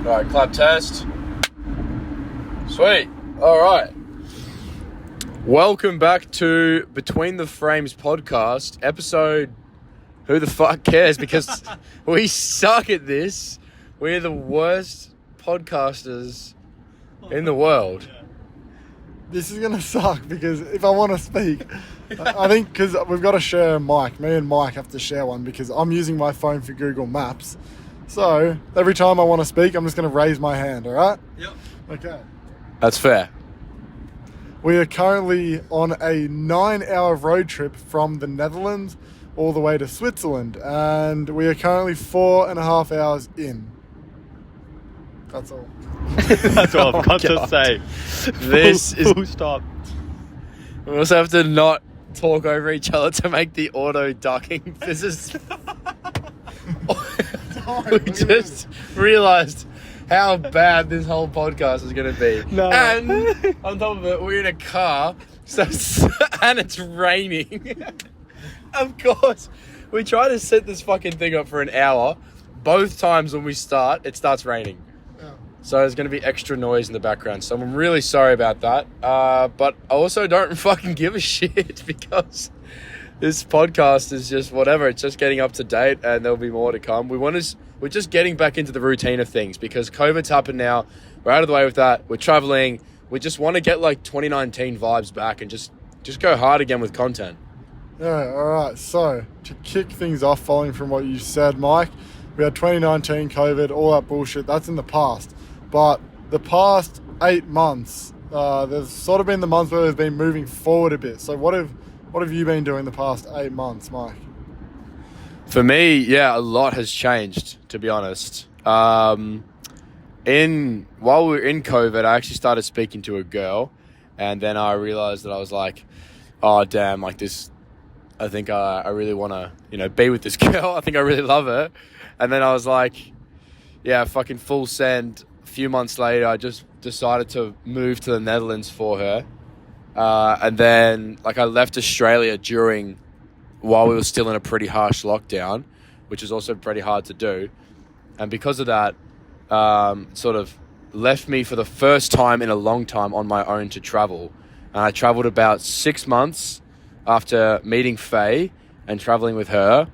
Alright, clap test. Sweet. Alright. Welcome back to Between the Frames podcast, episode... Who the fuck cares? Because we suck at this. We're the worst podcasters in the world. This is going to suck because if I want to speak, I think because we've got to share a mic. Me and Mike have to share one because I'm using my phone for Google Maps. So every time I want to speak, I'm just going to raise my hand, all right? Yep. Okay. That's fair. We are currently on a 9-hour road trip from the Netherlands all the way to Switzerland, and we are currently 4.5 hours in. That's all. That's all I've got to say. This is... Full stop. We also have to not talk over each other to make the auto ducking. This is... We just realised how bad this whole podcast is going to be. No. And on top of it, we're in a car, and it's raining. Of course. We try to set this fucking thing up for an hour. Both times when we start, it starts raining. So there's going to be extra noise in the background. So I'm really sorry about that. But I also don't fucking give a shit because this podcast is just whatever. It's just getting up to date and there'll be more to come. We're just getting back into the routine of things because COVID's happened now. We're out of the way with that. We're traveling. We just want to get like 2019 vibes back and just go hard again with content. Yeah, all right. So to kick things off, following from what you said, Mike, we had 2019, COVID, all that bullshit. That's in the past. But the past 8 months, there's sort of been the months where we've been moving forward a bit. So what have you been doing the past 8 months, Mike? For me, yeah, a lot has changed, to be honest. While we were in COVID, I actually started speaking to a girl, and then I realized that I was like, oh, damn, like this, I think I really want to, be with this girl. I think I really love her. And then I was like, yeah, fucking full send. A few months later, I just decided to move to the Netherlands for her. And then, I left Australia while we were still in a pretty harsh lockdown, which is also pretty hard to do. And because of that, sort of left me for the first time in a long time on my own to travel. And I traveled about 6 months after meeting Faye and traveling with her.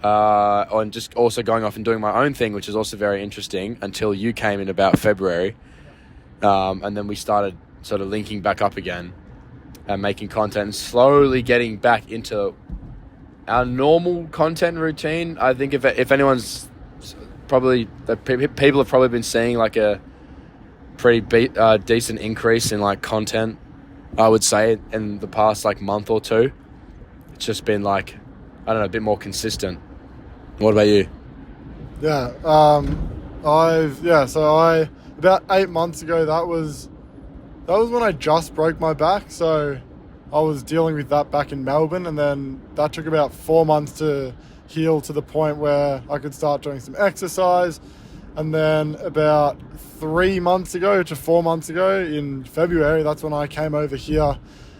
And just also going off and doing my own thing, which is also very interesting, until you came in about February. And then we started sort of linking back up again and making content and slowly getting back into our normal content routine. I think if anyone's probably, people have probably been seeing like a pretty decent increase in like content, I would say, in the past like month or two. It's just been like, I don't know, a bit more consistent. What about you? Yeah, about 8 months ago, that was when I just broke my back. So I was dealing with that back in Melbourne, and then that took about 4 months to heal to the point where I could start doing some exercise. And then about 3 months ago to 4 months ago in February, that's when I came over here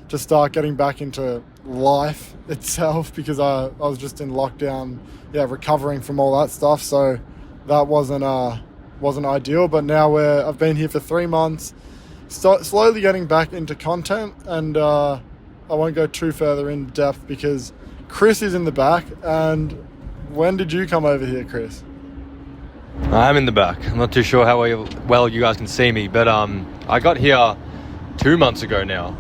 to start getting back into life itself, because I was just in lockdown, recovering from all that stuff. So that wasn't ideal. But now I've been here for 3 months, slowly getting back into content, and I won't go too further in depth because Chris is in the back. And when did you come over here, Chris? I'm in the back. I'm not too sure how well you guys can see me, but I got here 2 months ago now.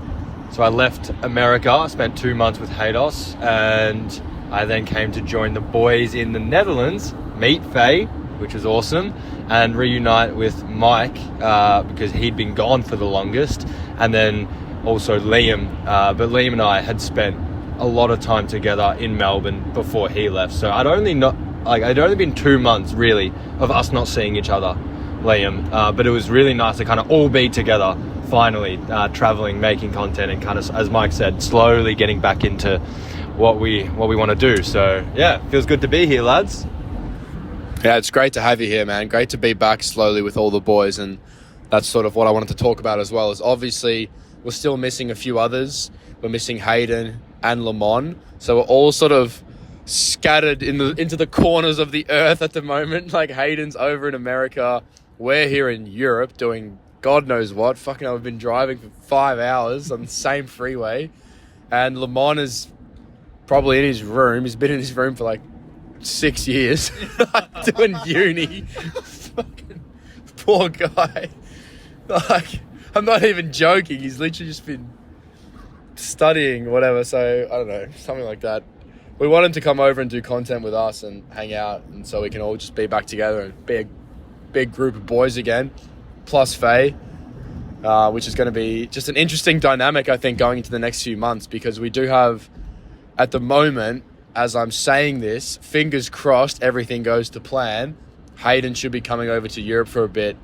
So I left America, spent 2 months with Hayden, and I then came to join the boys in the Netherlands, meet Faye, which was awesome, and reunite with Mike because he'd been gone for the longest, and then also Liam. But Liam and I had spent a lot of time together in Melbourne before he left. So it'd only been 2 months really of us not seeing each other, Liam. But it was really nice to kind of all be together finally, traveling, making content, and kind of, as Mike said, slowly getting back into what we want to do. So yeah, feels good to be here, lads. Yeah, it's great to have you here, man. Great to be back slowly with all the boys, and that's sort of what I wanted to talk about as well. Is obviously we're still missing a few others. We're missing Hayden and Limon, so we're all sort of scattered into the corners of the earth at the moment. Like Hayden's over in America, we're here in Europe doing God knows what. Fucking hell, we've been driving for 5 hours on the same freeway. And Limon is probably in his room. He's been in his room for like 6 years doing uni. Fucking poor guy. Like, I'm not even joking. He's literally just been studying, whatever. So, I don't know, something like that. We want him to come over and do content with us and hang out. And so we can all just be back together and be a big group of boys again. Plus Faye, which is going to be just an interesting dynamic, I think, going into the next few months, because we do have, at the moment, as I'm saying this, fingers crossed, everything goes to plan. Hayden should be coming over to Europe for a bit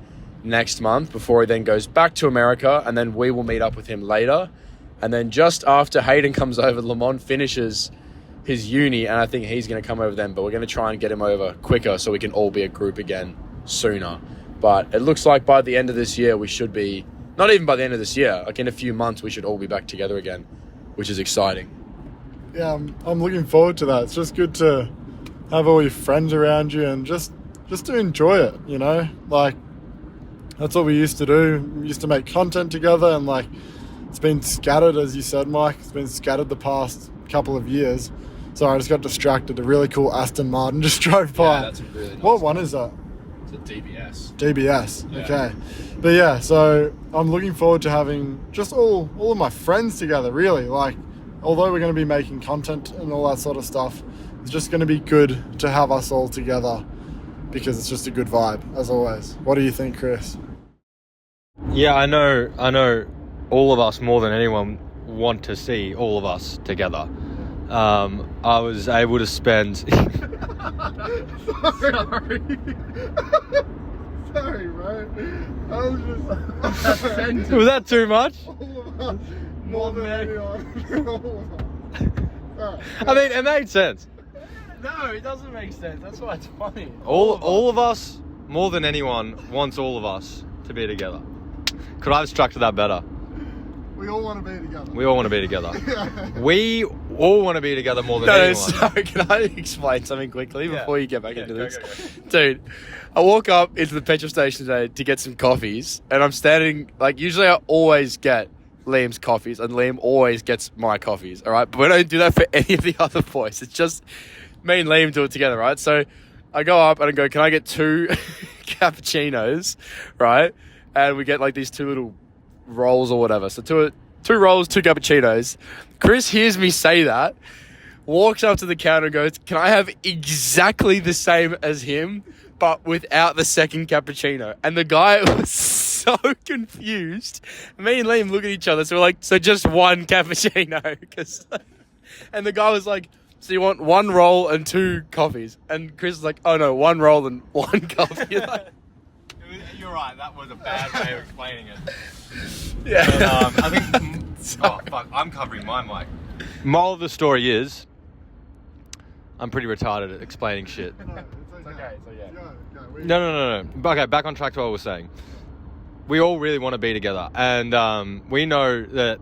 next month before he then goes back to America, and then we will meet up with him later. And then just after Hayden comes over, Limon finishes his uni, and I think he's going to come over then, but we're going to try and get him over quicker so we can all be a group again sooner. But it looks like by the end of this year, we should be, not even by the end of this year, like in a few months, we should all be back together again, which is exciting. Yeah, I'm looking forward to that. It's just good to have all your friends around you and just to enjoy it, you know? Like, that's what we used to do. We used to make content together, and like, it's been scattered, as you said, Mike. It's been scattered the past couple of years. Sorry, I just got distracted. A really cool Aston Martin just drove by. Yeah, that's a really nice What one is that? It's a DBS. DBS, Yeah. okay. But yeah, so I'm looking forward to having just all of my friends together, really. Like, although we're going to be making content and all that sort of stuff, it's just going to be good to have us all together because it's just a good vibe, as always. What do you think, Chris? Yeah, I know all of us more than anyone want to see all of us together. I was able to spend... Sorry, bro. I was just... Was that too much? More than anyone. I mean, it made sense. No, it doesn't make sense. That's why it's funny. All of us, more than anyone, wants all of us to be together. Could I have structured that better? We all want to be together. We all want to be together. We all want to be together more than anyone. Sorry, can I explain something quickly before you get back into go, this? go. Dude, I walk up into the petrol station today to get some coffees, and I'm standing, like, usually I always get Liam's coffees, and Liam always gets my coffees, all right? But we don't do that for any of the other boys. It's just me and Liam do it together, right? So I go up and I go, can I get 2 cappuccinos, right? And we get, like, these 2 little rolls or whatever. So two rolls, 2 cappuccinos. Chris hears me say that, walks up to the counter and goes, can I have exactly the same as him, but without the second cappuccino? And the guy was so confused. Me and Liam look at each other, so we're like, so just 1 cappuccino? And the guy was like, so you want 1 roll and 2 coffees? And Chris was like, oh no, 1 roll and 1 coffee. Like, You're right, that was a bad way of explaining it. yeah. But, I think... Oh, fuck, I'm covering my mic. Moral of the story is, I'm pretty retarded at explaining shit. No, it's okay. So yeah. No. Okay, back on track to what I was saying. We all really want to be together. And we know that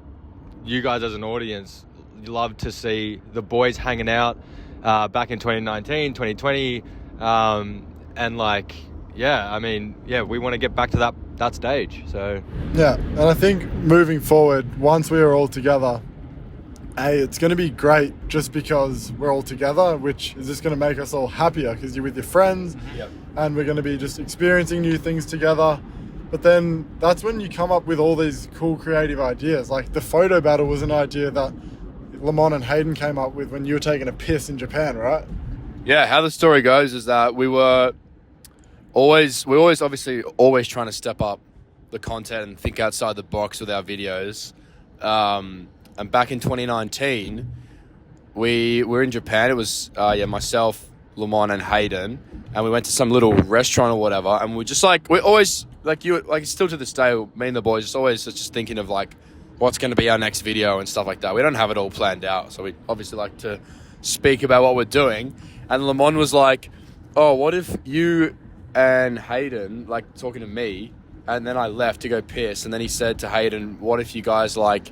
you guys as an audience love to see the boys hanging out back in 2019, 2020. And like... Yeah, I mean, we want to get back to that stage, so... Yeah, and I think moving forward, once we are all together, it's going to be great just because we're all together, which is just going to make us all happier because you're with your friends, Yep. and we're going to be just experiencing new things together. But then that's when you come up with all these cool creative ideas. Like the photo battle was an idea that Limon and Hayden came up with when you were taking a piss in Japan, right? Yeah, how the story goes is that we were always trying to step up the content and think outside the box with our videos. And back in 2019, we were in Japan. It was myself, Limon, and Hayden, and we went to some little restaurant or whatever. And we're always still to this day, me and the boys just thinking of like what's going to be our next video and stuff like that. We don't have it all planned out, so we obviously like to speak about what we're doing. And Limon was like, "Oh, what if you and Hayden, like talking to me," and then I left to go piss, and then he said to Hayden, what if you guys like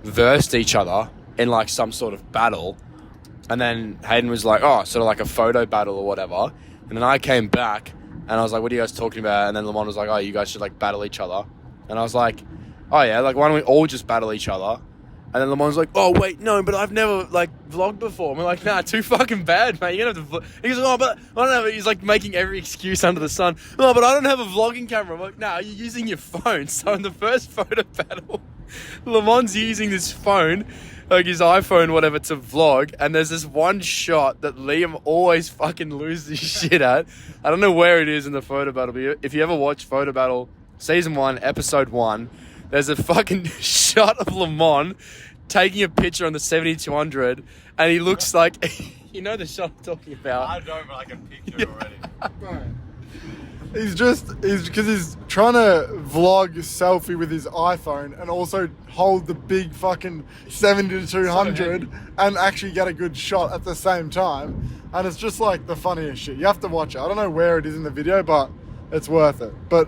versed each other in like some sort of battle? And then Hayden was like, oh, sort of like a photo battle or whatever. And then I came back And I was like, what are you guys talking about? And then Limon was like, oh, you guys should like battle each other. And I was like, oh yeah, like why don't we all just battle each other? And then Limon's like, oh wait, no, but I've never like vlogged before. And we're like, nah, too fucking bad, mate. You're gonna have to vlog. He goes, oh, but I don't have. He's like making every excuse under the sun. No, but I don't have a vlogging camera. I'm like, nah, you're using your phone. So in the first photo battle, Limon's using this phone, like his iPhone, whatever, to vlog. And there's this one shot that Liam always fucking loses shit at. I don't know where it is in the photo battle, but if you ever watch Photo Battle Season 1, Episode 1, there's a fucking shot of Limon taking a picture on the 7200, and he looks like, you know the shot I'm talking about. I don't, but I can picture it already. Right. He's trying to vlog selfie with his iPhone and also hold the big fucking 70-200 and actually get a good shot at the same time. And it's just like the funniest shit. You have to watch it. I don't know where it is in the video, but it's worth it. But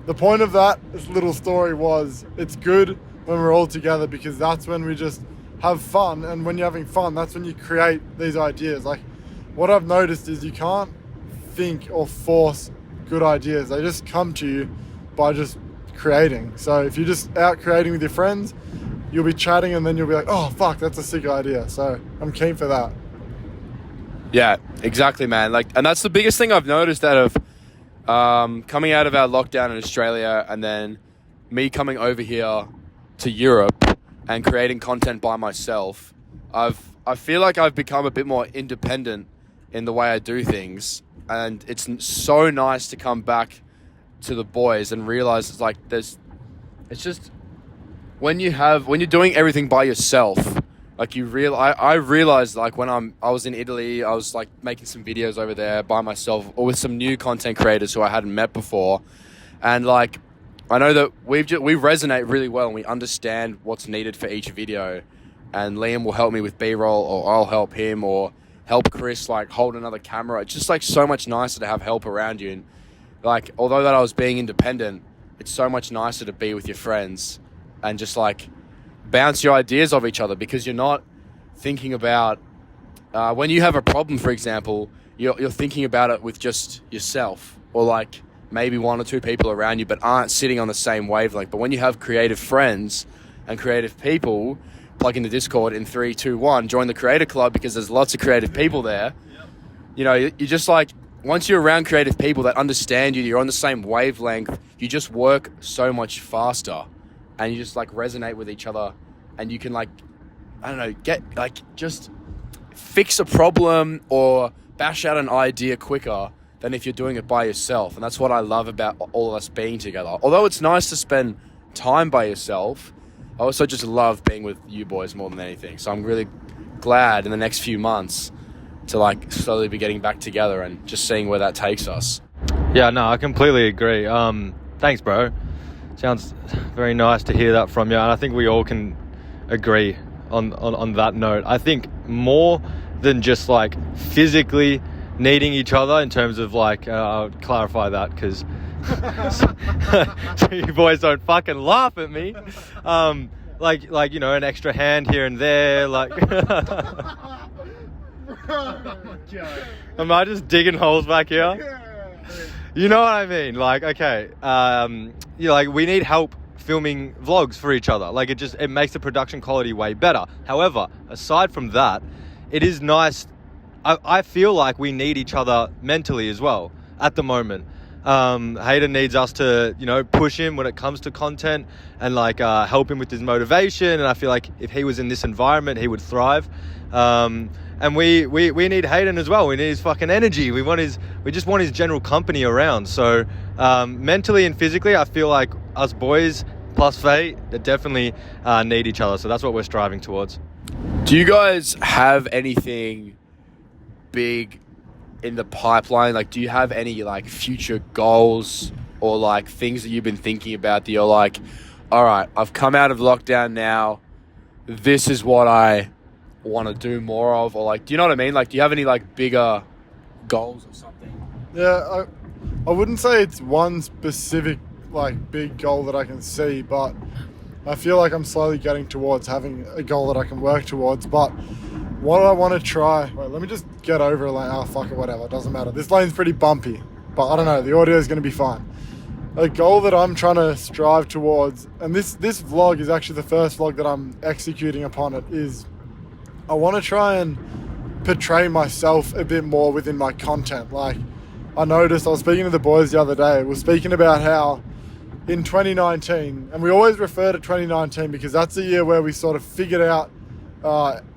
the point of this little story was it's good when we're all together, because that's when we just have fun. And when you're having fun, that's when you create these ideas. Like what I've noticed is you can't think or force good ideas. They just come to you by just creating. So if you're just out creating with your friends, you'll be chatting and then you'll be like, oh fuck, that's a sick idea. So I'm keen for that. Yeah, exactly, man. Like, and that's the biggest thing I've noticed out of coming out of our lockdown in Australia, and then me coming over here to Europe and creating content by myself. I feel like I've become a bit more independent in the way I do things, and it's so nice to come back to the boys and realize it's like it's just when you're doing everything by yourself, like I realized like when I was in Italy, I was like making some videos over there by myself or with some new content creators who I hadn't met before, and like I know that we resonate really well and we understand what's needed for each video, and Liam will help me with B-roll, or I'll help him, or help Chris like hold another camera. It's just like so much nicer to have help around you. And like, although that I was being independent, it's so much nicer to be with your friends and just like bounce your ideas off each other, because you're not thinking about when you have a problem, for example, you're thinking about it with just yourself, or like maybe one or two people around you, but aren't sitting on the same wavelength. But when you have creative friends and creative people, plug in the Discord in 3, 2, 1, join the creator club, because there's lots of creative people there. Yep. You know, you just like, once you're around creative people that understand you, you're on the same wavelength, you just work so much faster, and you just like resonate with each other, and you can like, I don't know, get like just fix a problem or bash out an idea quicker than if you're doing it by yourself. And that's what I love about all of us being together. Although it's nice to spend time by yourself, I also just love being with you boys more than anything. So I'm really glad in the next few months to like slowly be getting back together and just seeing where that takes us. Yeah, no, I completely agree. Thanks, bro. Sounds very nice to hear that from you. And I think we all can agree on that note. I think more than just like physically needing each other in terms of like, I'll clarify that because so you boys don't fucking laugh at me. Like you know, an extra hand here and there, like am I just digging holes back here? You know what I mean? Like, okay, you know, like we need help filming vlogs for each other. Like it makes the production quality way better. However, aside from that, it is nice. I feel like we need each other mentally as well at the moment. Hayden needs us to, you know, push him when it comes to content and like help him with his motivation. And I feel like if he was in this environment, he would thrive. And we need Hayden as well. We need his fucking energy. We just want his general company around. So mentally and physically, I feel like us boys plus Faye, they definitely need each other. So that's what we're striving towards. Do you guys have anything big in the pipeline? Like, do you have any like future goals or like things that you've been thinking about that you're like, all right, I've come out of lockdown now, this is what I want to do more of? Or like, do you know what I mean? Like, do you have any like bigger goals or something? Yeah, I wouldn't say it's one specific like big goal that I can see, but I feel like I'm slowly getting towards having a goal that I can work towards. But what I want to try... Wait, let me just get over a lane. Oh, fuck it, whatever. It doesn't matter. This lane's pretty bumpy. but I don't know, the audio is going to be fine. A goal that I'm trying to strive towards, and this vlog is actually the first vlog that I'm executing upon it, is I want to try and portray myself a bit more within my content. Like, I noticed, I was speaking to the boys the other day, we're speaking about how in 2019, and we always refer to 2019 because that's the year where we sort of figured out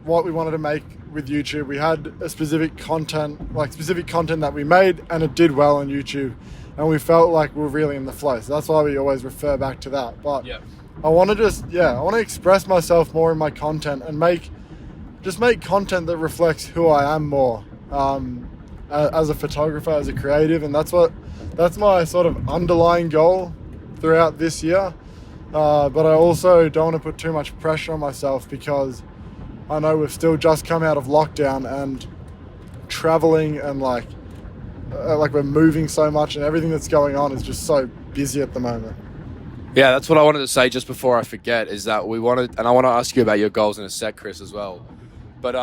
what we wanted to make with YouTube. We had a specific content that we made, and it did well on YouTube, and we felt like we were really in the flow. So that's why we always refer back to that. But yeah. I want to express myself more in my content and make content that reflects who I am more as a photographer, as a creative, and that's my sort of underlying goal throughout this year. But I also don't want to put too much pressure on myself because I know we've still just come out of lockdown, and traveling and like we're moving so much, and everything that's going on is just so busy at the moment. Yeah, that's what I wanted to say just before I forget, is that I want to ask you about your goals in a sec, Chris, as well. But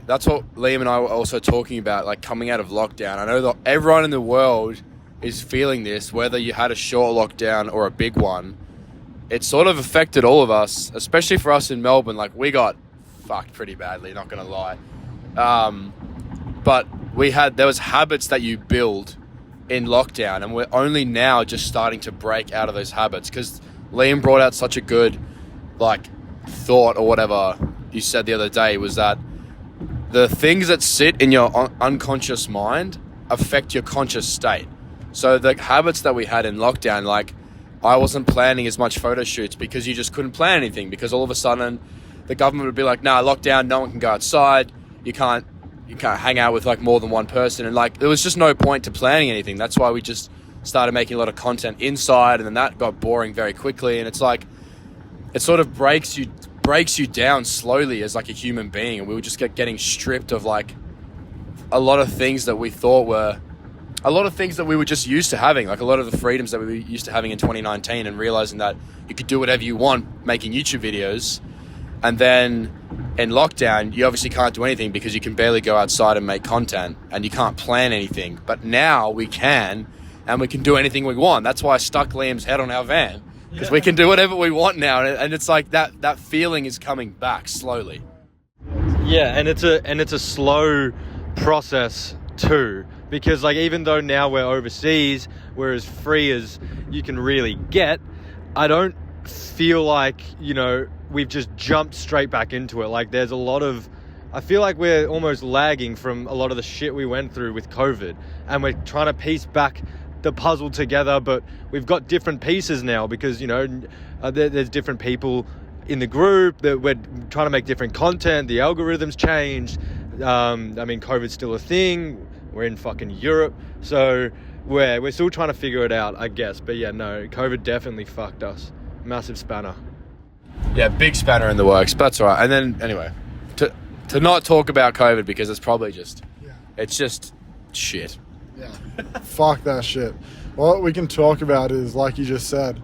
that's what Liam and I were also talking about, like coming out of lockdown. I know that everyone in the world is feeling this, whether you had a short lockdown or a big one. It sort of affected all of us, especially for us in Melbourne. Like, we got fucked pretty badly, not going to lie. But there was habits that you build in lockdown, and we're only now just starting to break out of those habits, because Liam brought out such a good thought, or whatever you said the other day, was that the things that sit in your unconscious mind affect your conscious state. So the habits that we had in lockdown, like I wasn't planning as much photo shoots because you just couldn't plan anything, because all of a sudden the government would be like, nah, lockdown, no one can go outside, you can't hang out with more than one person, and there was just no point to planning anything. That's why we just started making a lot of content inside, and then that got boring very quickly, and it's it sort of breaks you down slowly as a human being, and we would just getting stripped of a lot of things that we thought were a lot of things that we were just used to having, a lot of the freedoms that we were used to having in 2019, and realizing that you could do whatever you want making YouTube videos. And then in lockdown, you obviously can't do anything because you can barely go outside and make content, and you can't plan anything. But now we can, and we can do anything we want. That's why I stuck Liam's head on our van, because we can do whatever we want now. And it's that feeling is coming back slowly. Yeah, and it's a slow process too, because even though now we're overseas, we're as free as you can really get, I don't feel we've just jumped straight back into it. There's a lot of, I feel like we're almost lagging from a lot of the shit we went through with COVID, and we're trying to piece back the puzzle together, but we've got different pieces now because there's different people in the group, that we're trying to make different content, the algorithms changed. COVID's still a thing, we're in fucking Europe, so we're still trying to figure it out, I guess. But yeah, no, COVID definitely fucked us. Massive spanner. Yeah, big spanner in the works, but that's all right. And then, anyway, to not talk about COVID, because it's probably it's just shit. Yeah, fuck that shit. What we can talk about is, like you just said,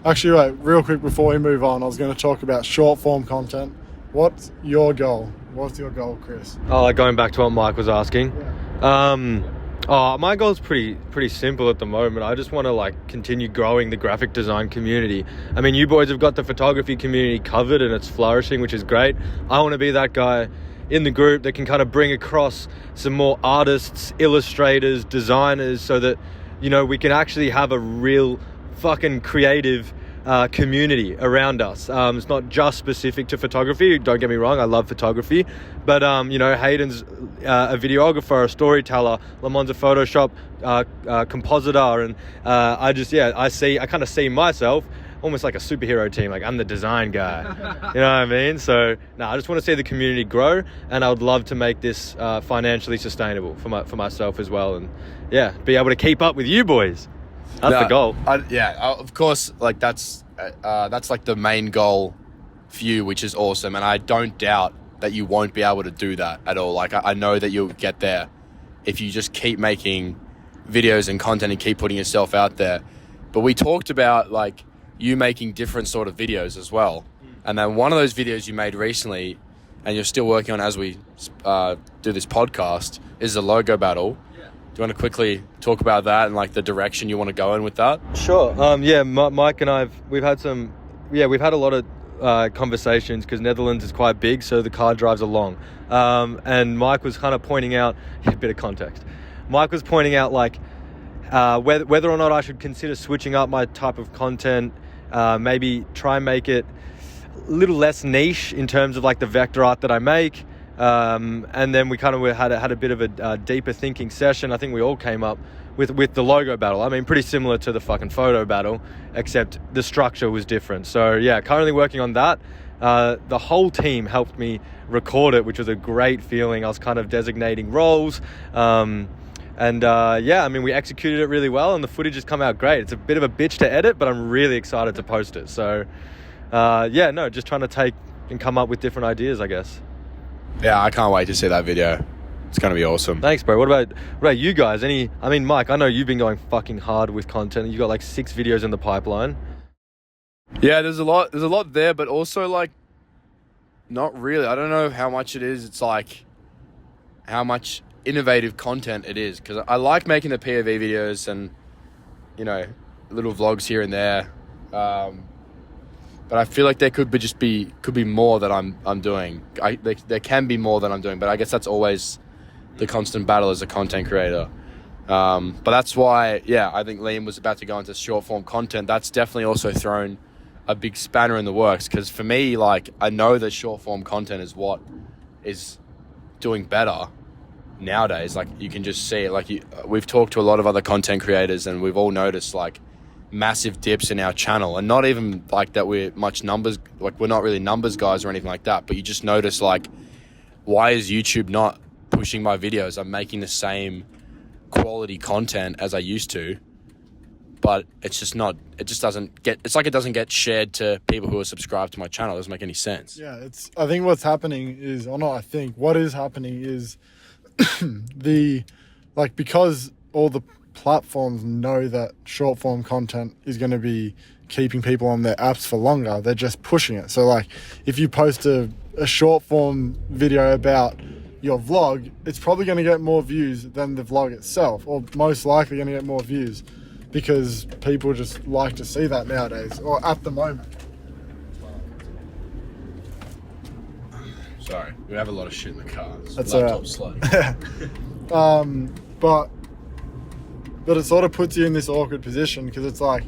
actually, wait, real quick before we move on, I was going to talk about short form content. What's your goal? What's your goal, Chris? Oh, going back to what Mike was asking. Yeah. My goal's pretty simple at the moment. I just want to continue growing the graphic design community. I mean, you boys have got the photography community covered, and it's flourishing, which is great. I want to be that guy in the group that can kind of bring across some more artists, illustrators, designers, so that we can actually have a real fucking creative community around us. It's not just specific to photography, don't get me wrong, I love photography, but Hayden's a videographer, a storyteller, Limon's a Photoshop compositor, and I kind of see myself almost like a superhero team, I'm the design guy. You know what I mean? So I just want to see the community grow, and I would love to make this financially sustainable for myself as well, and be able to keep up with you boys. That's the goal. Of course, that's the main goal for you, which is awesome. And I don't doubt that you won't be able to do that at all. I know that you'll get there if you just keep making videos and content and keep putting yourself out there. But we talked about you making different sort of videos as well. And then one of those videos you made recently, and you're still working on as we do this podcast, is the logo battle. you want to quickly talk about that and like the direction you want to go in with that? Sure. Mike and we've had a lot of conversations because Netherlands is quite big, so the car drives are long. And Mike was kind of pointing out a bit of context. Mike was pointing out like whether or not I should consider switching up my type of content, maybe try and make it a little less niche in terms of like the vector art that I make. And then we kind of had a bit of a deeper thinking session. I think we all came up with the logo battle. I mean, pretty similar to the fucking photo battle, except the structure was different. So yeah, currently working on that. The whole team helped me record it, which was a great feeling. I was kind of designating roles. I mean, we executed it really well and the footage has come out great. It's a bit of a bitch to edit, but I'm really excited to post it. So just trying to take and come up with different ideas, I guess. Yeah, I can't wait to see that video. It's going to be awesome. Thanks, bro. What about you guys? Mike, I know you've been going fucking hard with content. You got like 6 videos in the pipeline. Yeah, there's a lot there, but also like not really. I don't know how much it is. It's like how much innovative content it is, because I like making the POV videos and, you know, little vlogs here and there. But I feel like there could be more that I'm doing. There can be more that I'm doing, but I guess that's always the constant battle as a content creator. But that's why, I think Liam was about to go into short form content. That's definitely also thrown a big spanner in the works, because for me, like, I know that short form content is what is doing better nowadays. Like, you can just see it. Like, we've talked to a lot of other content creators and we've all noticed like massive dips in our channel, and not even like that we're much numbers, like we're not really numbers guys or anything like that, but you just notice like, why is YouTube not pushing my videos? I'm making the same quality content as I used to, but it's just not, it doesn't get shared to people who are subscribed to my channel. It doesn't make any sense. Yeah, I think what's happening is, what is happening is because all the platforms know that short form content is going to be keeping people on their apps for longer, they're just pushing it. So like, if you post a short form video about your vlog, it's probably going to get more views than the vlog itself, or most likely going to get more views, because people just like to see that nowadays, or at the moment. Sorry, we have a lot of shit in the car. That's laptop's slow. But it sort of puts you in this awkward position, because it's like,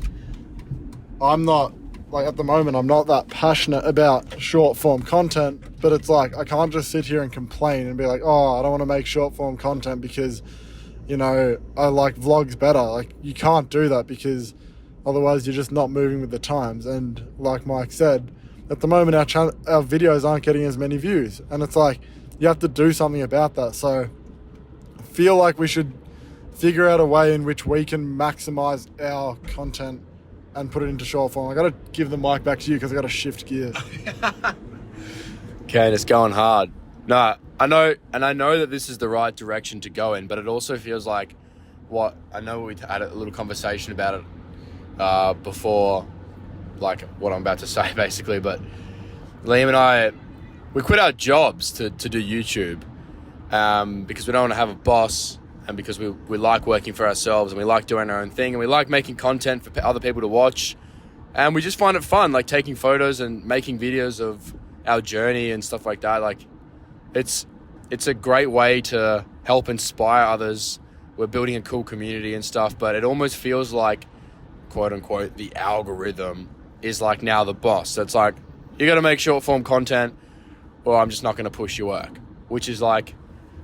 I'm not, like, at the moment, I'm not that passionate about short form content, but it's like, I can't just sit here and complain and be like, oh, I don't want to make short form content because, you know, I like vlogs better. Like, you can't do that, because otherwise you're just not moving with the times. And like Mike said, at the moment, our videos aren't getting as many views, and it's like, you have to do something about that. So I feel like we should figure out a way in which we can maximize our content and put it into short form. I got to give the mic back to you because I got to shift gears. Okay, it's going hard. No, I know that this is the right direction to go in, but it also feels like we had a little conversation about it before, like what I'm about to say basically, but Liam and I, we quit our jobs to do YouTube because we don't want to have a boss, and because we like working for ourselves, and we like doing our own thing, and we like making content for other people to watch, and we just find it fun, like taking photos and making videos of our journey and stuff like that. Like, it's a great way to help inspire others. We're building a cool community and stuff, but it almost feels like, quote unquote, the algorithm is like now the boss. So it's like, you got to make short form content, or I'm just not going to push your work, which is like,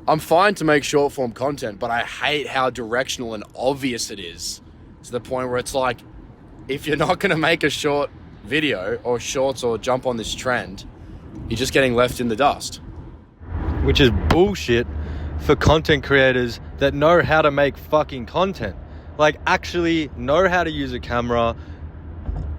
I'm fine to make short form content, but I hate how directional and obvious it is, to the point where it's like, if you're not going to make a short video or shorts or jump on this trend, you're just getting left in the dust. Which is bullshit for content creators that know how to make fucking content. Like, actually know how to use a camera.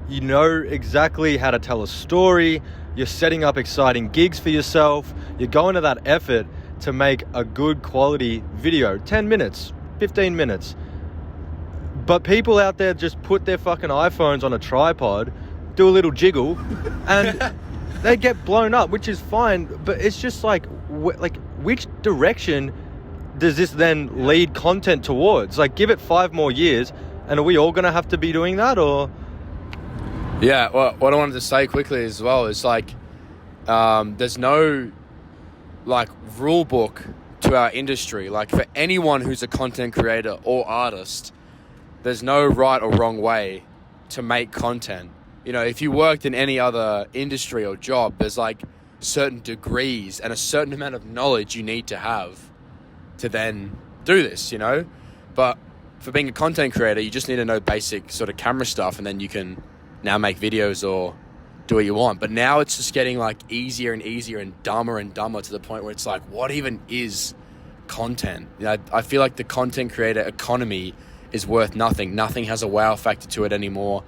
You know exactly how to tell a story. You're setting up exciting gigs for yourself. You're going to that effort to make a good quality video, 10 minutes, 15 minutes. But people out there just put their fucking iPhones on a tripod, do a little jiggle, and they get blown up, which is fine. But it's just like which direction does this then lead content towards? Like, give it 5 more years, and are we all going to have to be doing that, or? Yeah, well, what I wanted to say quickly as well is, like, there's no, like, rule book to our industry. Like, for anyone who's a content creator or artist, there's no right or wrong way to make content. You know, if you worked in any other industry or job, there's, like, certain degrees and a certain amount of knowledge you need to have to then do this, you know? But for being a content creator, you just need to know basic sort of camera stuff, and then you can now make videos or do what you want. But now it's just getting, like, easier and easier and dumber to the point where it's like, what even is content? You know, I feel like the content creator economy is worth nothing. Nothing has a wow factor to it anymore.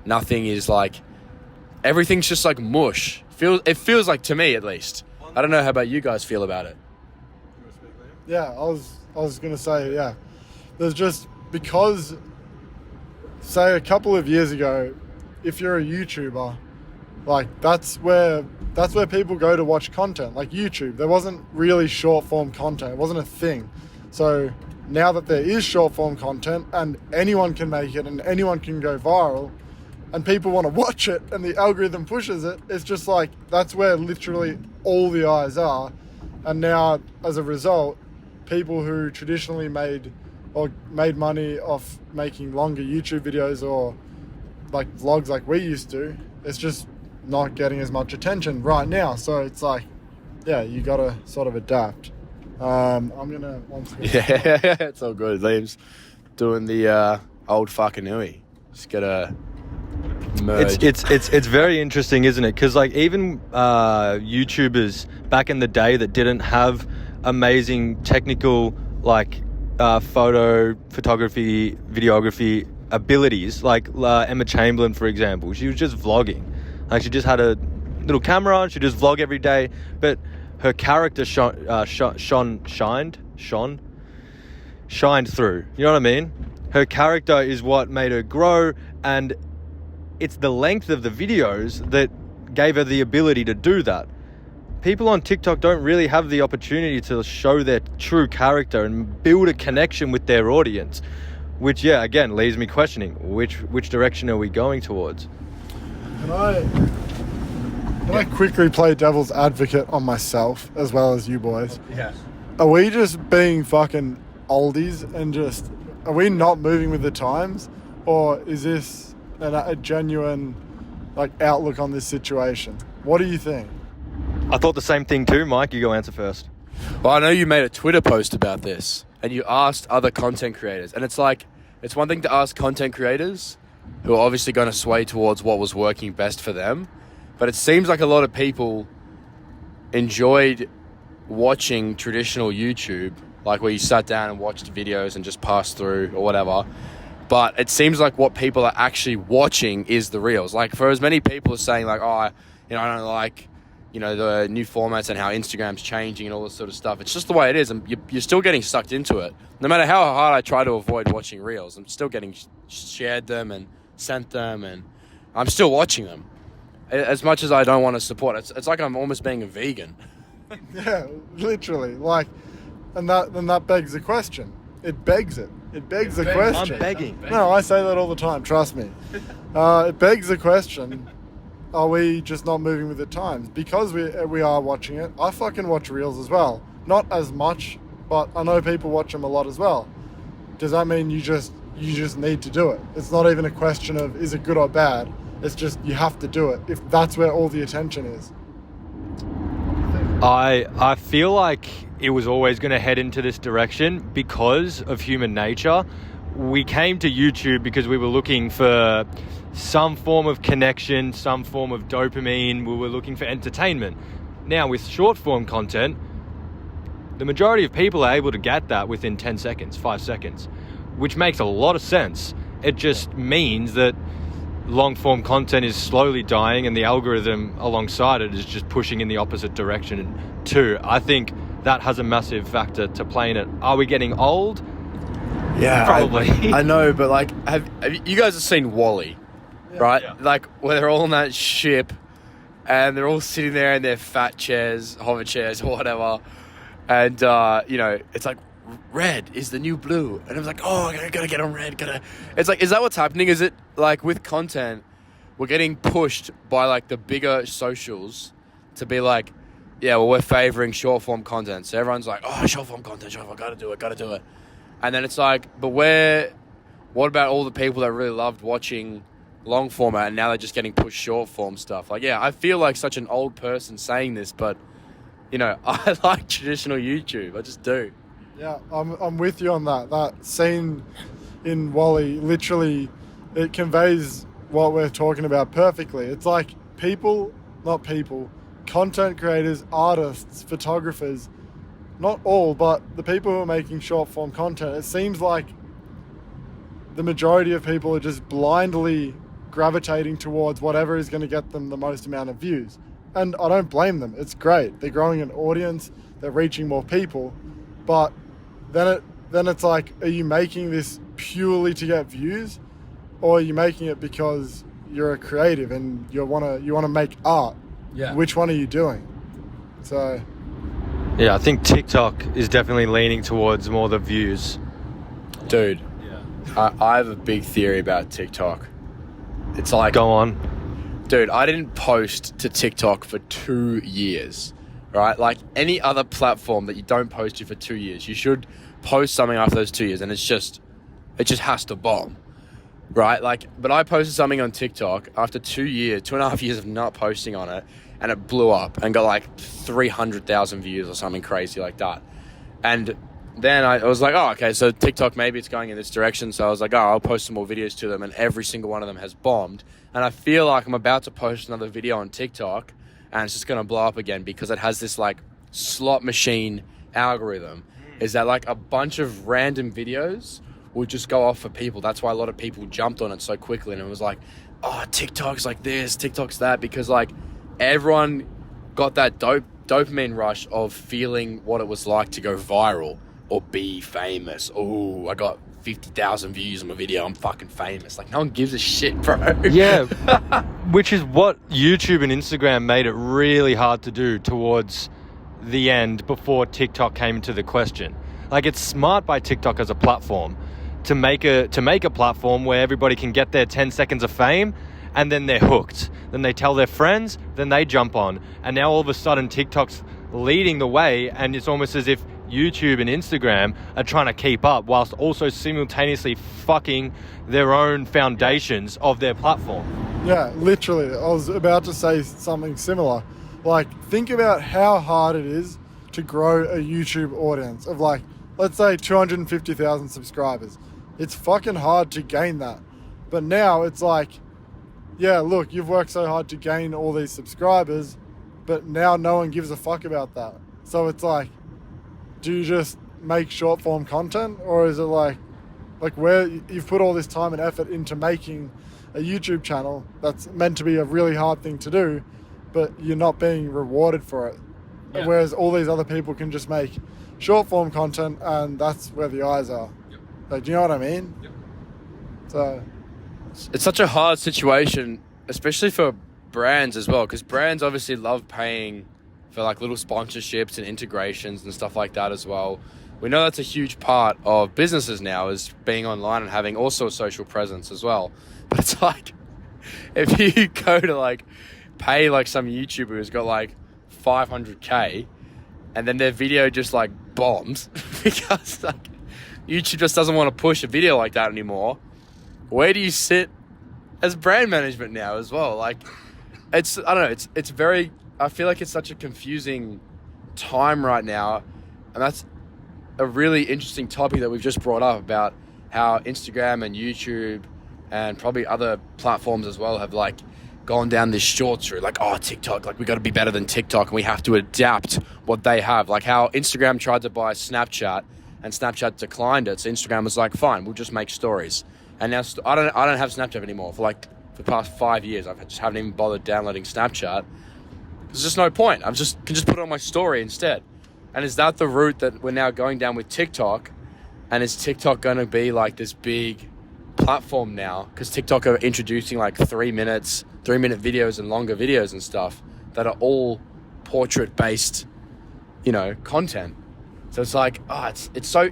Nothing is, like, everything's just like mush. It feels like, to me at least. I don't know how about you guys feel about it. Yeah, I was going to say, yeah. There's just, because, say, a couple of years ago, if you're a YouTuber, like, that's where people go to watch content, like YouTube. There wasn't really short form content. It wasn't a thing. So now that there is short form content and anyone can make it and anyone can go viral and people want to watch it and the algorithm pushes it, it's just like, that's where literally all the eyes are. And now, as a result, people who traditionally made money off making longer YouTube videos or like vlogs like we used to, it's just not getting as much attention right now. So it's like, yeah, you gotta sort of adapt. I'm gonna yeah, it's all good. Liam's doing the old fucking Ooey. Just gotta merge. It's very interesting, isn't it? Because, like, even YouTubers back in the day that didn't have amazing technical, like, photography, videography abilities, like Emma Chamberlain, for example. She was just vlogging. Like, she just had a little camera on, she just vlog every day, but her character shined through. You know what I mean? Her character is what made her grow, and it's the length of the videos that gave her the ability to do that. People on TikTok don't really have the opportunity to show their true character and build a connection with their audience, which, yeah, again, leaves me questioning which direction are we going towards? Can I quickly play devil's advocate on myself as well as you boys? Yeah. Are we just being fucking oldies and are we not moving with the times? Or is this a genuine, like, outlook on this situation? What do you think? I thought the same thing too. Mike, you go answer first. Well, I know you made a Twitter post about this and you asked other content creators, and it's like, it's one thing to ask content creators who are obviously going to sway towards what was working best for them, but it seems like a lot of people enjoyed watching traditional YouTube, like where you sat down and watched videos and just passed through or whatever. But it seems like what people are actually watching is the reels. Like, for as many people are saying, like, oh, I don't like, the new formats and how Instagram's changing and all this sort of stuff. It's just the way it is, and you're still getting sucked into it. No matter how hard I try to avoid watching reels, I'm still getting shared them and sent them, and I'm still watching them. As much as I don't want to support it, it's like I'm almost being a vegan. Yeah, literally. Like, and that begs the question. It begs it. It begs the question. I'm begging. No, I say that all the time. Trust me. It begs the question. Are we just not moving with the times? Because we are watching it. I fucking watch reels as well. Not as much, but I know people watch them a lot as well. Does that mean you just need to do it? It's not even a question of is it good or bad. It's just you have to do it if that's where all the attention is. I feel like it was always going to head into this direction because of human nature. We came to YouTube because we were looking for some form of connection, some form of dopamine. We were looking for entertainment. Now, with short form content, the majority of people are able to get that within 10 seconds, 5 seconds, which makes a lot of sense. It just means that long form content is slowly dying and the algorithm alongside it is just pushing in the opposite direction too. I think that has a massive factor to play in it. Are we getting old? Yeah, probably. I know, but like, have you guys have seen WALL-E, right? Yeah. Like, where they're all on that ship and they're all sitting there in their fat chairs, hover chairs or whatever. And, it's like, red is the new blue. And I was like, oh, I gotta get on red. It's like, is that what's happening? Is it like with content, we're getting pushed by like the bigger socials to be like, yeah, well, we're favoring short form content. So everyone's like, oh, short form content, gotta do it. And then it's like, but what about all the people that really loved watching long format and now they're just getting pushed short form stuff? Like, yeah, I feel like such an old person saying this, but you know, I like traditional YouTube. I just do. Yeah, I'm with you on that. That scene in Wall-E, literally, it conveys what we're talking about perfectly. It's like content creators, artists, photographers, not all, but the people who are making short form content, it seems like the majority of people are just blindly gravitating towards whatever is going to get them the most amount of views. And I don't blame them. It's great. They're growing an audience. They're reaching more people. But then it's like, are you making this purely to get views, or are you making it because you're a creative and you want to make art? Yeah. Which one are you doing? So. Yeah, I think TikTok is definitely leaning towards more the views. Dude, I have a big theory about TikTok. It's like... Go on. Dude, I didn't post to TikTok for 2 years, right? Like any other platform that you don't post to for 2 years, you should post something after those 2 years, and it just has to bomb, right? Like, but I posted something on TikTok after 2 years, 2.5 years of not posting on it, and it blew up and got like 300,000 views or something crazy like that. And then I was like, oh, okay, so TikTok, maybe it's going in this direction. So I was like, oh, I'll post some more videos to them, and every single one of them has bombed. And I feel like I'm about to post another video on TikTok, and it's just going to blow up again because it has this like slot machine algorithm. Is that like a bunch of random videos will just go off for people. That's why a lot of people jumped on it so quickly, and it was like, oh, TikTok's like this, TikTok's that, because like everyone got that dopamine rush of feeling what it was like to go viral or be famous. Oh, I got 50,000 views on my video, I'm fucking famous. Like, no one gives a shit, bro. Yeah, which is what YouTube and Instagram made it really hard to do towards the end before TikTok came into the question. Like, it's smart by TikTok as a platform to make a platform where everybody can get their 10 seconds of fame and then they're hooked. Then they tell their friends, then they jump on. And now all of a sudden TikTok's leading the way, and it's almost as if YouTube and Instagram are trying to keep up whilst also simultaneously fucking their own foundations of their platform. Yeah, literally. I was about to say something similar. Like, think about how hard it is to grow a YouTube audience of like, let's say 250,000 subscribers. It's fucking hard to gain that. But now it's like, yeah, look, you've worked so hard to gain all these subscribers, but now no one gives a fuck about that. So it's like, do you just make short form content, or is it like where you've put all this time and effort into making a YouTube channel that's meant to be a really hard thing to do, but you're not being rewarded for it? Yeah. Whereas all these other people can just make short form content, and that's where the eyes are. Yep. Like, do you know what I mean? Yep. So it's such a hard situation, especially for brands as well, because brands obviously love paying for like little sponsorships and integrations and stuff like that as well. We know that's a huge part of businesses now, is being online and having also a social presence as well. But it's like, if you go to like pay like some YouTuber who's got like 500k and then their video just like bombs because like YouTube just doesn't want to push a video like that anymore, where do you sit as brand management now as well? Like, I don't know, it's very, I feel like it's such a confusing time right now, and that's a really interesting topic that we've just brought up about how Instagram and YouTube and probably other platforms as well have like gone down this short route, like, oh, TikTok, like we got to be better than TikTok and we have to adapt what they have. Like how Instagram tried to buy Snapchat and Snapchat declined it, so Instagram was like, fine, we'll just make stories. And now I don't have Snapchat anymore for the past 5 years. I just haven't even bothered downloading Snapchat. There's just no point. Can just put it on my story instead. And is that the route that we're now going down with TikTok? And is TikTok going to be like this big platform now? Because TikTok are introducing like 3-minute videos and longer videos and stuff that are all portrait-based, content. It's So it's like, it's so,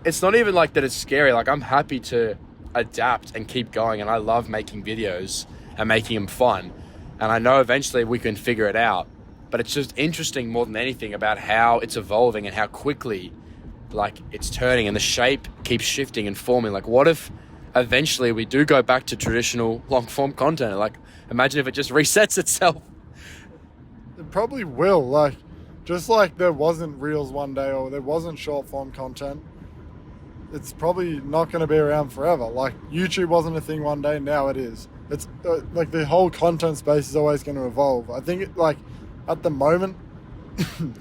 it's not even like that it's scary. Like, I'm happy to adapt and keep going, and I love making videos and making them fun. And I know eventually we can figure it out. But it's just interesting more than anything about how it's evolving and how quickly, like, it's turning and the shape keeps shifting and forming. Like, what if eventually we do go back to traditional long-form content? Like, imagine if it just resets itself. It probably will. Like, just like there wasn't Reels one day or there wasn't short-form content, it's probably not going to be around forever. Like, YouTube wasn't a thing one day, now it is. It's like the whole content space is always going to evolve. I think at the moment,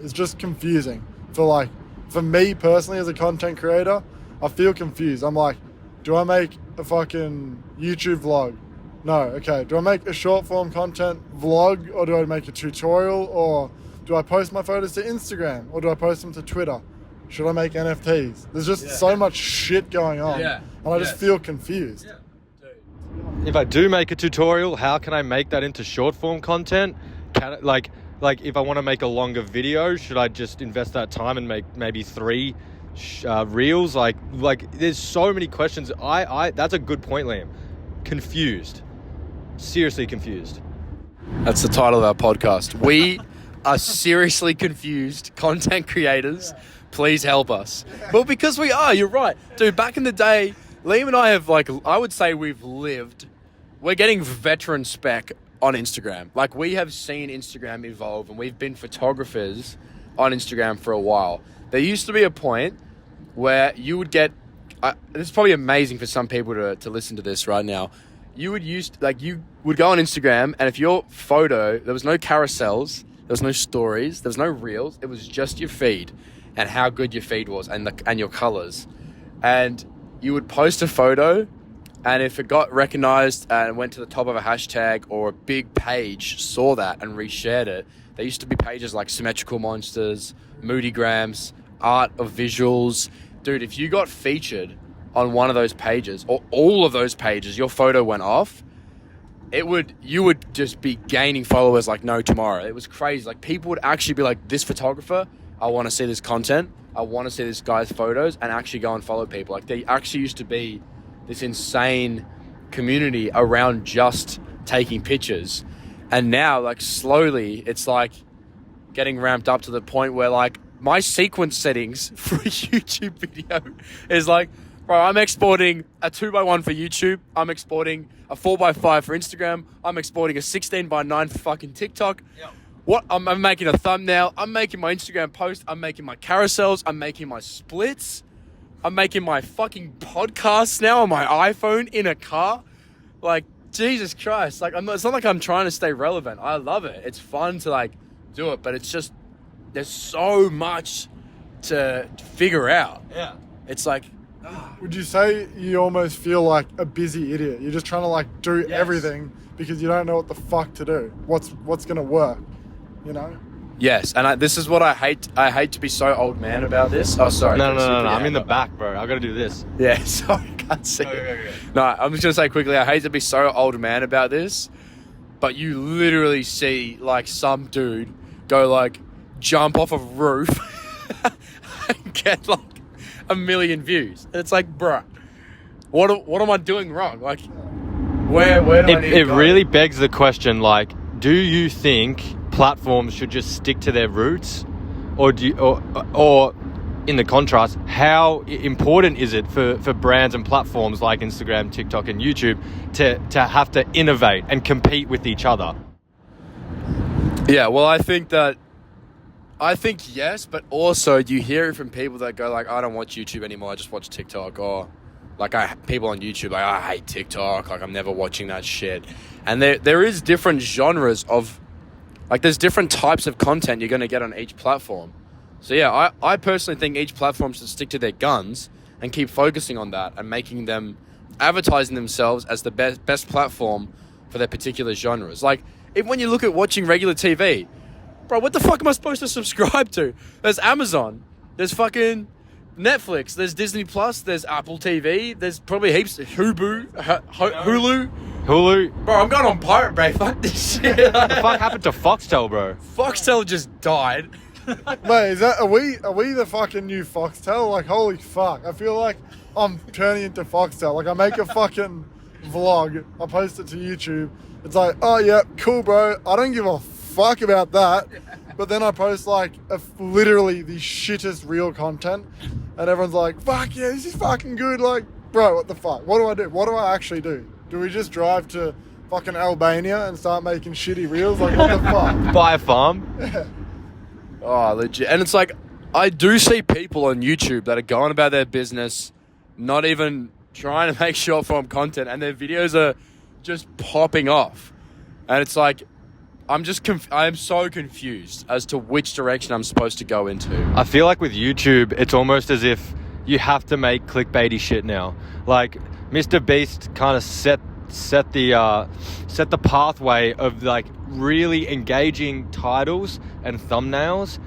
it's just confusing. For me personally as a content creator, I feel confused. I'm like, do I make a fucking YouTube vlog? No. Okay. Do I make a short form content vlog, or do I make a tutorial, or do I post my photos to Instagram, or do I post them to Twitter? Should I make NFTs? There's just so much shit going on, and I just feel confused. Yeah. If I do make a tutorial, how can I make that into short form content? Like if I want to make a longer video, should I just invest that time and make maybe 3 reels? Like there's so many questions. That's a good point, Liam. Confused. Seriously confused. That's the title of our podcast. We are seriously confused content creators. Please help us. Well, because we are, you're right. Dude, back in the day, Liam and I have, I would say we're getting veteran spec on Instagram. Like, we have seen Instagram evolve, and we've been photographers on Instagram for a while. There used to be a point where you would get, this is probably amazing for some people to listen to this right now. You would go on Instagram, and if your photo, there was no carousels, there was no stories, there was no reels, it was just your feed and how good your feed was and your colors. And you would post a photo, and if it got recognized and went to the top of a hashtag, or a big page saw that and reshared it, there used to be pages like Symmetrical Monsters, Moodygrams, Art of Visuals. Dude, if you got featured on one of those pages, or all of those pages, your photo went off, you would just be gaining followers like no tomorrow. It was crazy. Like, people would actually be like, this photographer, I want to see this content, I want to see this guy's photos, and actually go and follow people. Like, they actually used to be this insane community around just taking pictures. And now, like, slowly, it's like getting ramped up to the point where, like, my sequence settings for a YouTube video is like, bro, I'm exporting a 2x1 for YouTube, I'm exporting a 4x5 for Instagram, I'm exporting a 16x9 for fucking TikTok. Yep. What? I'm making a thumbnail, I'm making my Instagram post, I'm making my carousels, I'm making my splits, I'm making my fucking podcasts now on my iPhone in a car. Like, Jesus Christ. Like, it's not like I'm trying to stay relevant. I love it. It's fun to, like, do it, but it's just, there's so much to figure out. Yeah. It's like, Would you say you almost feel like a busy idiot? You're just trying to, like, do everything because you don't know what the fuck to do. What's going to work, you know? Yes, and this is what I hate. I hate to be so old man about this. Oh, sorry. No. I'm in the back, bro. I got to do this. Yeah, sorry. Can't see. No, I'm just going to say quickly, I hate to be so old man about this, but you literally see, like, some dude go, like, jump off a roof and get, like, 1 million views. And it's like, bruh, what am I doing wrong? Like, where do I need to go? It really begs the question, like, do you think platforms should just stick to their roots, or in the contrast, how important is it for brands and platforms like Instagram, TikTok, and YouTube to have to innovate and compete with each other? Yeah, well, I think yes, but also you hear it from people that go like, I don't watch YouTube anymore, I just watch TikTok, or like people on YouTube like, I hate TikTok, like I'm never watching that shit. And there is different genres of, like, there's different types of content you're going to get on each platform. So yeah, I personally think each platform should stick to their guns and keep focusing on that and making them, advertising themselves as the best platform for their particular genres. Like, even when you look at watching regular TV, bro, what the fuck am I supposed to subscribe to? There's Amazon, there's fucking Netflix, there's Disney Plus, there's Apple TV, there's probably heaps of Hulu. Hulu. Bro, I'm going on Pirate Bay. Fuck this shit. What the fuck happened to Foxtel, bro? Foxtel just died. Mate, are we the fucking new Foxtel? Like, holy fuck. I feel like I'm turning into Foxtel. Like, I make a fucking vlog, I post it to YouTube. It's like, oh yeah, cool bro. I don't give a fuck about that. But then I post like literally the shittest real content, and everyone's like, fuck yeah, this is fucking good. Like, bro, what the fuck? What do I do? What do I actually do? Do we just drive to fucking Albania and start making shitty reels? Like, what the fuck? Buy a farm. Yeah. Oh, legit. And it's like, I do see people on YouTube that are going about their business, not even trying to make short form content, and their videos are just popping off. And it's like, I am so confused as to which direction I'm supposed to go into. I feel like with YouTube, it's almost as if you have to make clickbaity shit now. Like, Mr. Beast kind of set the pathway of like really engaging titles and thumbnails,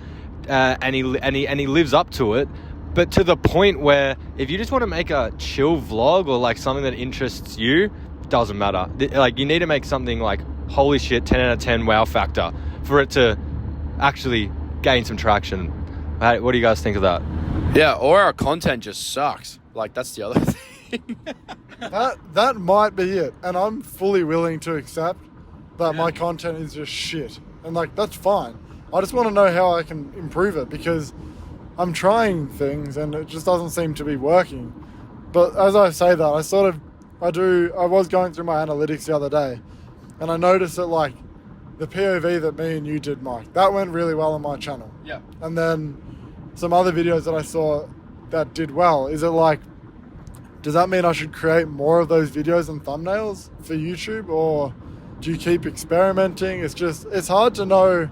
and he lives up to it. But to the point where if you just want to make a chill vlog or like something that interests you, doesn't matter. Like, you need to make something like, holy shit, 10 out of 10 wow factor for it to actually gain some traction. What do you guys think of that? Yeah, or our content just sucks. Like, that's the other thing. That might be it. And I'm fully willing to accept that my content is just shit. And like, that's fine. I just want to know how I can improve it, because I'm trying things and it just doesn't seem to be working. But as I say that, I was going through my analytics the other day, and I noticed that like the POV that me and you did, Mike, that went really well on my channel. Yeah. And then some other videos that I saw that did well. Is it like, does that mean I should create more of those videos and thumbnails for YouTube, or do you keep experimenting? It's hard to know.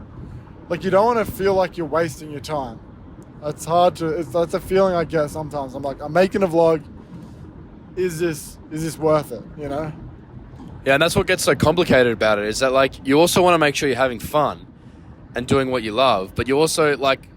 Like, you don't want to feel like you're wasting your time. That's a feeling I get sometimes. I'm like, I'm making a vlog. Is this worth it? You know? Yeah, and that's what gets so complicated about it, is that like, you also want to make sure you're having fun and doing what you love, but you also like,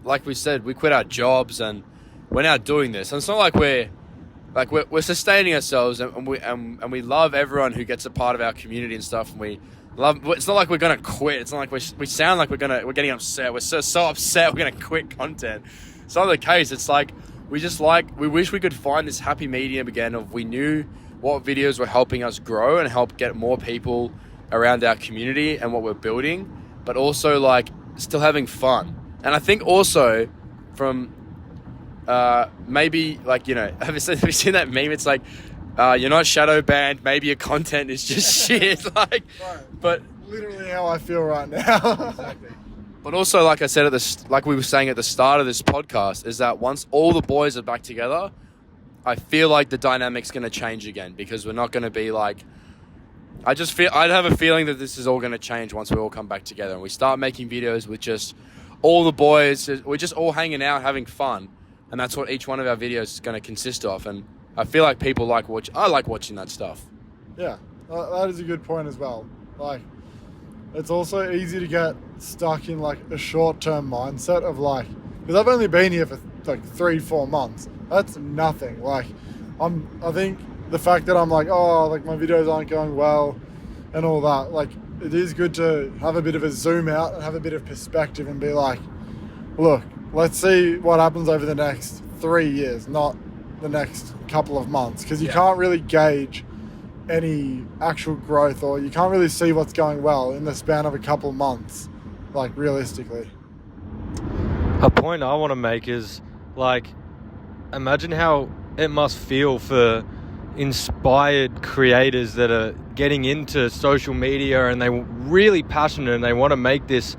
like we said, we quit our jobs and we're now doing this. And it's not like we're sustaining ourselves, and we love everyone who gets a part of our community and stuff, and it's not like we're gonna quit. It's not like we sound like we're getting upset. We're so upset we're gonna quit content. It's not the case. It's like, we wish we could find this happy medium again of, we knew what videos were helping us grow and help get more people around our community and what we're building, but also like still having fun. And I think also from maybe like, you know, have you seen that meme? It's like, you're not shadow banned, maybe your content is just shit. Like, right. But literally how I feel right now. Exactly. But also, like I said like we were saying at the start of this podcast, is that once all the boys are back together, I feel like the dynamic's going to change again, because we're not going to be like, I'd have a feeling that this is all going to change once we all come back together and we start making videos with just all the boys. We're just all hanging out, having fun. And that's what each one of our videos is going to consist of. And I feel like people I like watching that stuff. Yeah, that is a good point as well. Like, it's also easy to get stuck in like a short-term mindset of like, because I've only been here for like 3-4 months. That's nothing. Like, I think the fact that I'm like, oh, like my videos aren't going well and all that, like, it is good to have a bit of a zoom out and have a bit of perspective and be like, look, let's see what happens over the next 3 years, not the next couple of months, because you can't really gauge any actual growth, or you can't really see what's going well in the span of a couple of months, like, realistically. A point I want to make is, like, imagine how it must feel for inspired creators that are getting into social media and they're really passionate and they want to make this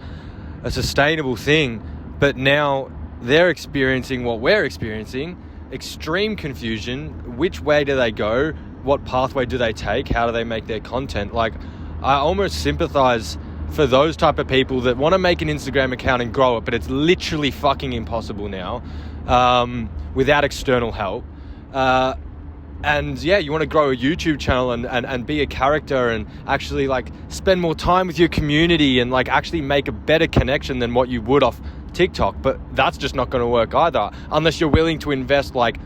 a sustainable thing, but now they're experiencing what we're experiencing, extreme confusion. Which way do they go? What pathway do they take? How do they make their content? Like, I almost sympathize for those type of people that want to make an Instagram account and grow it, but it's literally fucking impossible now without external help. And yeah, you want to grow a YouTube channel and be a character and actually like spend more time with your community and like actually make a better connection than what you would off TikTok. But that's just not going to work either, unless you're willing to invest like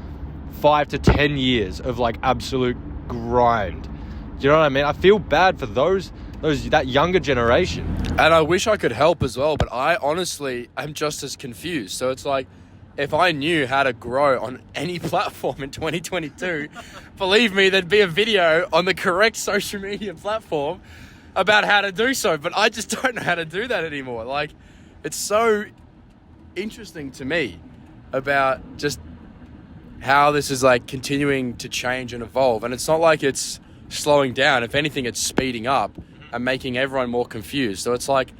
5 to 10 years of like absolute grind. Do you know what I mean? I feel bad for that younger generation. And I wish I could help as well, but I honestly am just as confused. So it's like, if I knew how to grow on any platform in 2022, believe me, there'd be a video on the correct social media platform about how to do so. But I just don't know how to do that anymore. Like, it's so interesting to me about just how this is like continuing to change and evolve. And it's not like it's slowing down. If anything, it's speeding up and making everyone more confused. So it's like,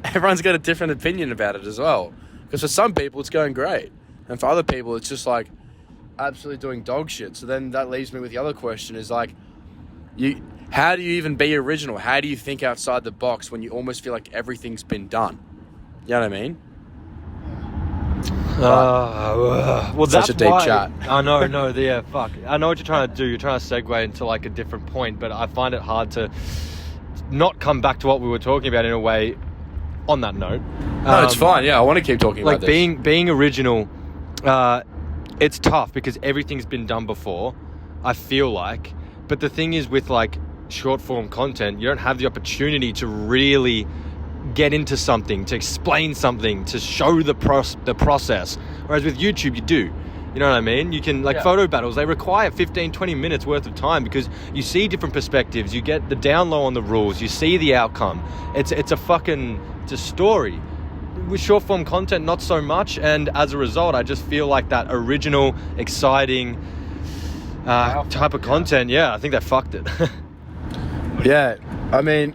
everyone's got a different opinion about it as well. Because for some people, it's going great. And for other people, it's just like absolutely doing dog shit. So then that leaves me with the other question is like, how do you even be original? How do you think outside the box when you almost feel like everything's been done? You know what I mean? Well, such a deep chat. I know, yeah, fuck. I know what you're trying to do. You're trying to segue into like a different point, but I find it hard to not come back to what we were talking about in a way on that note. No, it's fine. Yeah, I want to keep talking about this. Like being original, it's tough because everything's been done before, I feel like. But the thing is with like short form content, you don't have the opportunity to really get into something, to explain something, to show the process. Whereas with YouTube, you do. You know what I mean? You can, photo battles, they require 15, 20 minutes worth of time because you see different perspectives, you get the down low on the rules, you see the outcome. It's a story. With short form content, not so much. And as a result, I just feel like that original, exciting type of content, I think they fucked it. Yeah, I mean,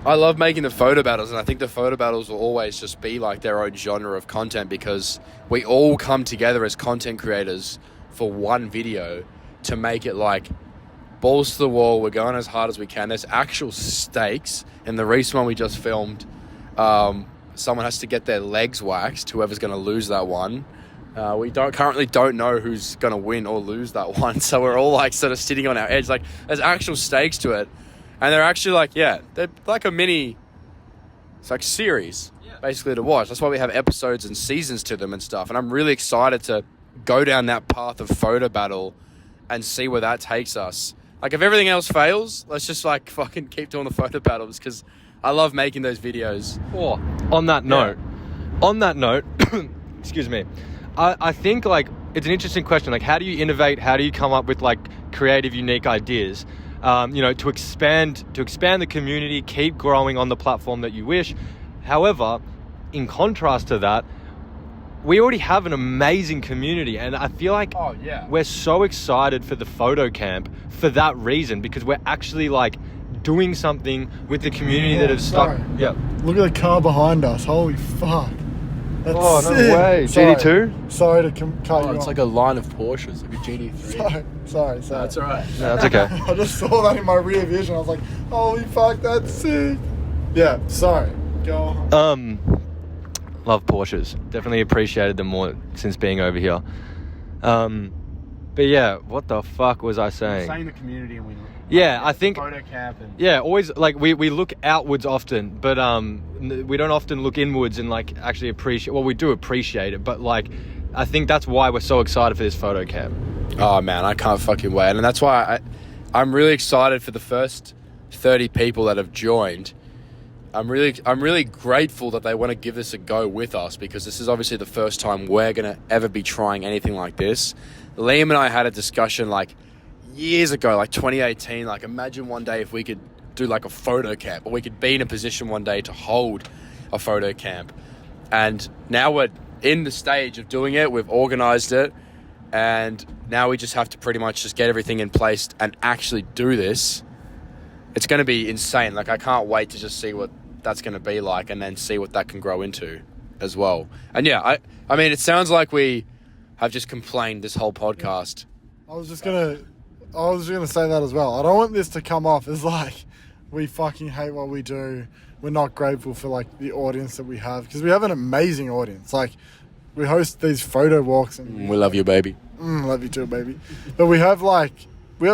I love making the photo battles, and I think the photo battles will always just be like their own genre of content because we all come together as content creators for one video to make it like balls to the wall. We're going as hard as we can. There's actual stakes. In the recent one we just filmed, someone has to get their legs waxed, whoever's going to lose that one. We currently don't know who's going to win or lose that one, so we're all like sort of sitting on our edge. Like, there's actual stakes to it. And they're actually like, they're like a mini, it's like series, basically, to watch. That's why we have episodes and seasons to them and stuff. And I'm really excited to go down that path of photo battle and see where that takes us. Like, if everything else fails, let's just like fucking keep doing the photo battles because I love making those videos. Or, on that note, excuse me, I think like it's an interesting question. Like, how do you innovate? How do you come up with like creative, unique ideas? To expand the community, keep growing on the platform that you wish. However, in contrast to that, we already have an amazing community, and I feel like we're so excited for the photo camp for that reason, because we're actually like doing something with the community that have stuck. Yeah. Look at the car behind us. Holy fuck. That's sick. No way. GD2? Sorry to cut you It's off. like a line of Porsches, like a GD3. Sorry. That's all right. No, that's okay. I just saw that in my rear vision. I was like, holy fuck, that's sick. Yeah, sorry. Go on. Love Porsches. Definitely appreciated them more since being over here. But yeah, what the fuck was I saying? Saying the community and we I think photo camp and always like we look outwards often, but we don't often look inwards and like actually appreciate. Well, we do appreciate it, but like I think that's why we're so excited for this photo camp. Oh man, I can't fucking wait, and that's why I'm really excited for the first 30 people that have joined. I'm really grateful that they want to give this a go with us, because this is obviously the first time we're gonna ever be trying anything like this. Liam and I had a discussion like years ago, like 2018, like imagine one day if we could do like a photo camp, or we could be in a position one day to hold a photo camp. And now we're in the stage of doing it. We've organized it, and now we just have to pretty much just get everything in place and actually do this. It's going to be insane. Like, I can't wait to just see what that's going to be like, and then see what that can grow into as well. And yeah, I mean, it sounds like we have just complained this whole podcast. I was just gonna say that as well. I don't want this to come off as like we fucking hate what we do. We're not grateful for like the audience that we have, because we have an amazing audience. Like, we host these photo walks and We love you, baby. Love you too, baby. But we have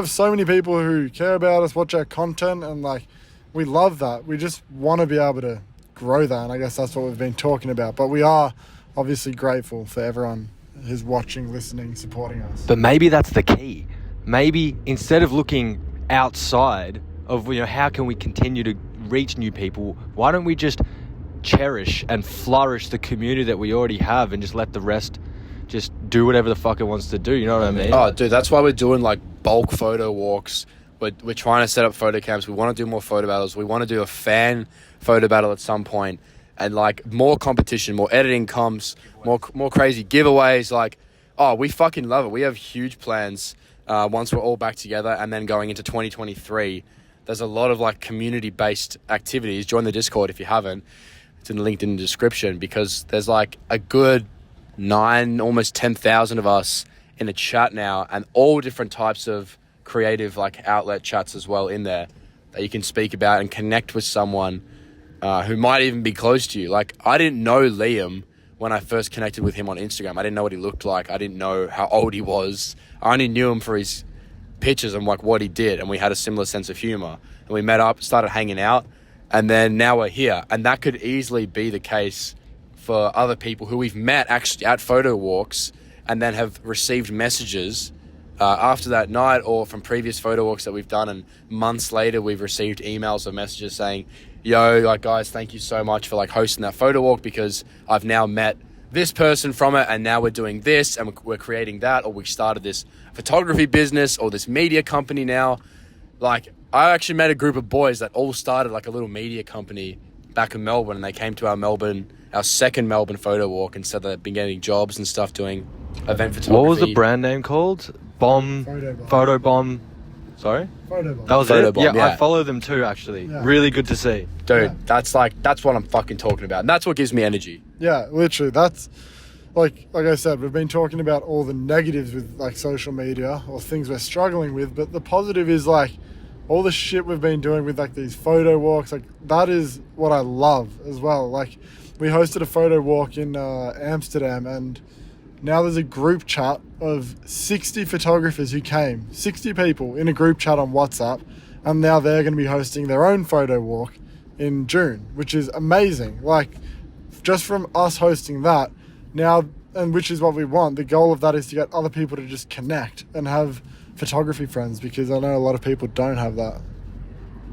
so many people who care about us, watch our content, and like we love that. We just want to be able to grow that, and I guess that's what we've been talking about. But we are obviously grateful for everyone who's watching, listening, supporting us. But maybe that's the key. Maybe instead of looking outside of, you know, how can we continue to reach new people? Why don't we just cherish and flourish the community that we already have and just let the rest just do whatever the fuck it wants to do? You know what I mean? Oh, dude, that's why we're doing like bulk photo walks. We're trying to set up photo camps. We want to do more photo battles. We want to do a fan photo battle at some point, and like more competition, more editing comps, more crazy giveaways. Like, oh, we fucking love it. We have huge plans once we're all back together, and then going into 2023. There's a lot of like community-based activities. Join the Discord if you haven't. It's in the link in the description, because there's like a good 9, almost 10,000 of us in a chat now, and all different types of creative like outlet chats as well in there that you can speak about and connect with someone who might even be close to you. Like, I didn't know Liam when I first connected with him on Instagram. I didn't know what he looked like. I didn't know how old he was. I only knew him for his pictures and like what he did, and we had a similar sense of humor, and we met up, started hanging out, and then now we're here. And that could easily be the case for other people who we've met actually at photo walks and then have received messages after that night or from previous photo walks that we've done, and months later we've received emails or messages saying, yo, like, guys, thank you so much for like hosting that photo walk, because I've now met this person from it, and now we're doing this, and we're creating that, or we started this photography business or this media company now. Like, I actually met a group of boys that all started like a little media company back in Melbourne, and they came to our second Melbourne photo walk, and said they've been getting jobs and stuff doing event photography. What was the brand name called? Photo Bomb. Sorry? Photo Bomb. That was Photo it? Bomb, Yeah, yeah. I follow them too, actually. Yeah. Really good to see. Dude, Yeah. that's what I'm fucking talking about. And that's what gives me energy. Yeah, literally. That's like I said, we've been talking about all the negatives with like social media or things we're struggling with, but the positive is like all the shit we've been doing with like these photo walks. Like, that is what I love as well. Like, we hosted a photo walk in Amsterdam, and now there's a group chat of 60 photographers who came, 60 people in a group chat on WhatsApp, and now they're going to be hosting their own photo walk in June, which is amazing. Like, just from us hosting that now, and which is what we want, the goal of that is to get other people to just connect and have photography friends, because I know a lot of people don't have that.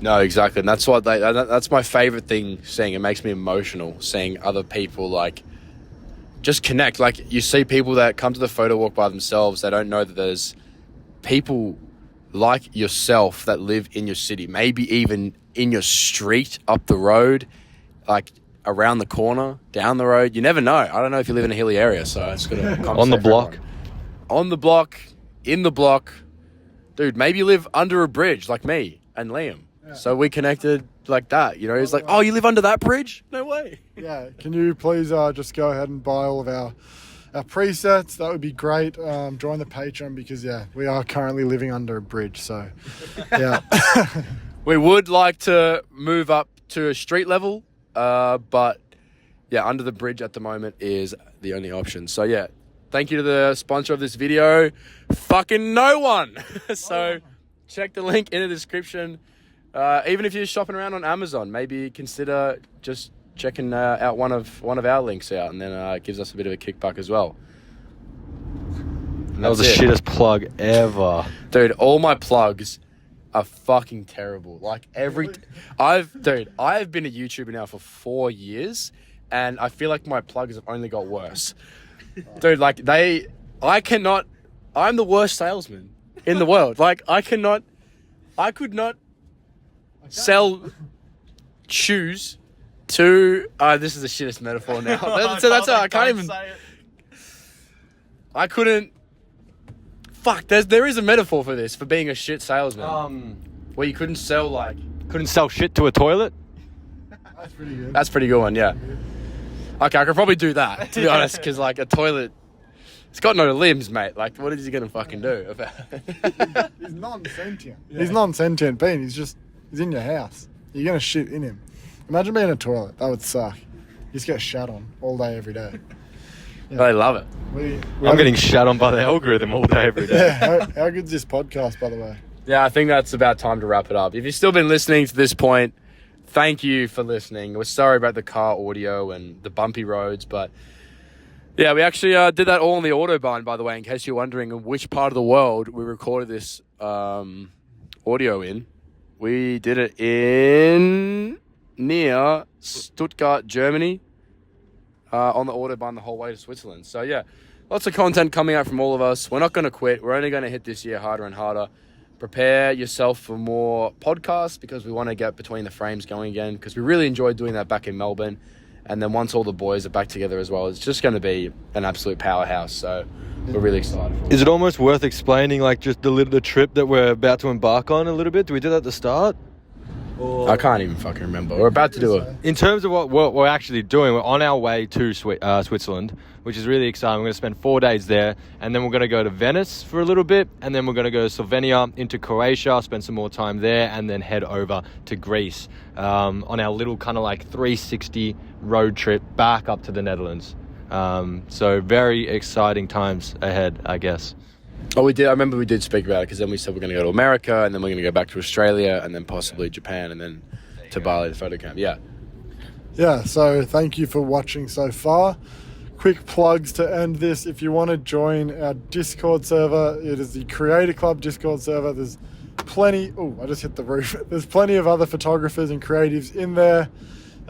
No, exactly. And that's my favorite thing, seeing it makes me emotional, seeing other people like just connect. Like, you see people that come to the photo walk by themselves, they don't know that there's people like yourself that live in your city, maybe even in your street, up the road, like around the corner, down the road. You never know. I don't know if you live in a hilly area, so it's got to On the block. On the block, in the block. Dude, maybe you live under a bridge like me and Liam. Yeah. So we connected like that, you know. He's like, oh, you live under that bridge? No way. Yeah, can you please just go ahead and buy all of our presets? That would be great. Join the Patreon, because we are currently living under a bridge, so yeah. We would like to move up to a street level, but yeah, under the bridge at the moment is the only option. So yeah, thank you to the sponsor of this video, fucking no one. So check the link in the description. Even if you're shopping around on Amazon, maybe consider just checking out one of our links out, and then it gives us a bit of a kickback as well. And That was the that's it. shittest plug ever. Dude, all my plugs are fucking terrible. Like, I've been a YouTuber now for 4 years, and I feel like my plugs have only got worse. Dude, like, I'm the worst salesman in the world. Like, I could not sell shoes to, this is the shittest metaphor now. So that's how I can't even, I couldn't, fuck, there is a metaphor for this, for being a shit salesman. Where you couldn't sell shit to a toilet? That's pretty good. That's a pretty good one, yeah. Okay, I could probably do that, to be honest, because like a toilet, it's got no limbs, mate. Like, what is he going to fucking do? He's non-sentient. Yeah. He's non-sentient being. He's in your house. You're going to shit in him. Imagine being in a toilet. That would suck. You just get shat on all day, every day. Yeah. They love it. I'm getting shat on by the algorithm all day, every day. Yeah, how good's this podcast, by the way? Yeah, I think that's about time to wrap it up. If you've still been listening to this point, thank you for listening. We're sorry about the car audio and the bumpy roads, but yeah, we actually did that all on the Autobahn, by the way, in case you're wondering in which part of the world we recorded this audio in. We did it in near Stuttgart, Germany, on the Autobahn the whole way to Switzerland. So, yeah, lots of content coming out from all of us. We're not going to quit. We're only going to hit this year harder and harder. Prepare yourself for more podcasts because we want to get Between the Frames going again because we really enjoyed doing that back in Melbourne. And then once all the boys are back together as well, it's just going to be an absolute powerhouse. So we're really excited for it. Is it almost worth explaining like just the trip that we're about to embark on a little bit? Do we do that at the start? I can't even fucking remember. We're about to do it. In terms of what we're actually doing, we're on our way to Switzerland, which is really exciting. We're going to spend 4 days there, and then we're going to go to Venice for a little bit, and then we're going to go to Slovenia, into Croatia, spend some more time there, and then head over to Greece on our little kind of like 360 road trip back up to the Netherlands. So very exciting times ahead, I guess. Oh, we did. I remember we did speak about it because then we said we're going to go to America and then we're going to go back to Australia and then possibly Japan and then to Bali, the photo camp. Yeah. Yeah, so thank you for watching so far. Quick plugs to end this. If you want to join our Discord server, it is the Creator Club Discord server. There's plenty... Oh, I just hit the roof. There's plenty of other photographers and creatives in there.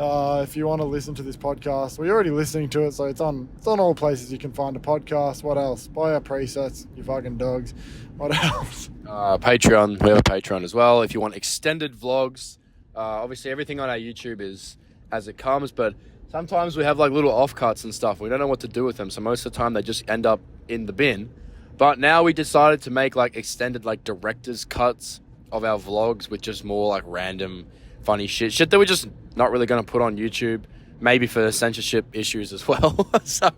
If you want to listen to this podcast, we're already listening to it, so it's on all places you can find a podcast. What else? Buy our presets, you fucking dogs. What else? Patreon. We have a Patreon as well. If you want extended vlogs, obviously everything on our YouTube is as it comes, but sometimes we have like little offcuts and stuff. We don't know what to do with them, so most of the time they just end up in the bin. But now we decided to make like extended like director's cuts of our vlogs with just more like random funny shit that we're just not really going to put on YouTube, maybe for censorship issues as well. So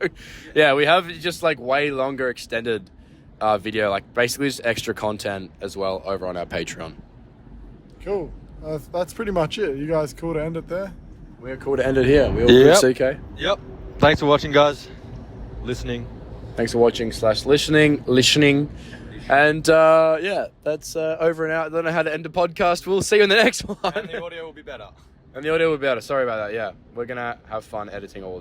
yeah, we have just like way longer extended video, like basically just extra content as well over on our Patreon. Cool. That's pretty much it. You guys cool to end it there? We're cool to end it here. We all good, CK? Yep. Thanks for watching, guys. Listening. Thanks for watching / listening. And yeah, that's over and out. I don't know how to end the podcast. We'll see you in the next one. And the audio will be better. Sorry about that. Yeah, we're going to have fun editing all of